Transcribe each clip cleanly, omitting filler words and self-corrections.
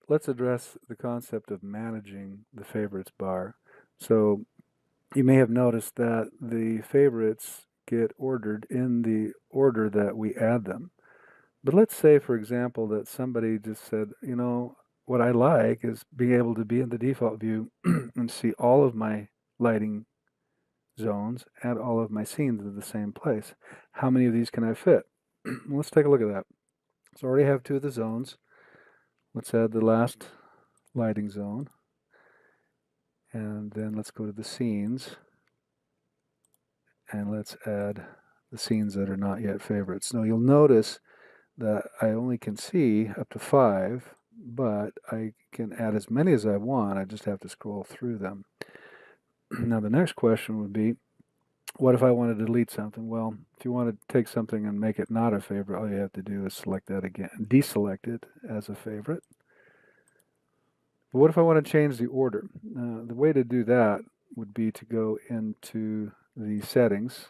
let's address the concept of managing the favorites bar. So you may have noticed that the favorites get ordered in the order that we add them. But let's say, for example, that somebody just said, you know, what I like is being able to be in the default view and see all of my lighting zones and all of my scenes in the same place. How many of these can I fit? Let's take a look at that. So I already have two of the zones. Let's add the last lighting zone. And then let's go to the scenes. And let's add the scenes that are not yet favorites. Now you'll notice that I only can see up to 5, but I can add as many as I want. I just have to scroll through them. Now the next question would be, what if I want to delete something? Well, if you want to take something and make it not a favorite, all you have to do is select that again, deselect it as a favorite. But what if I want to change the order? The way to do that would be to go into the settings,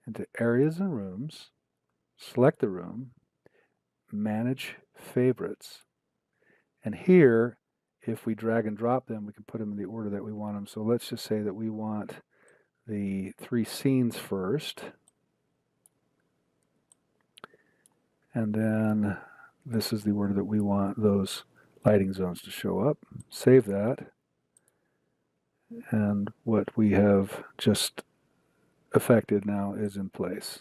into areas and rooms, select the room, manage favorites. And here, if we drag and drop them, we can put them in the order that we want them. So let's just say that we want the 3 scenes first. And then this is the order that we want those lighting zones to show up. Save that. And what we have just affected now is in place.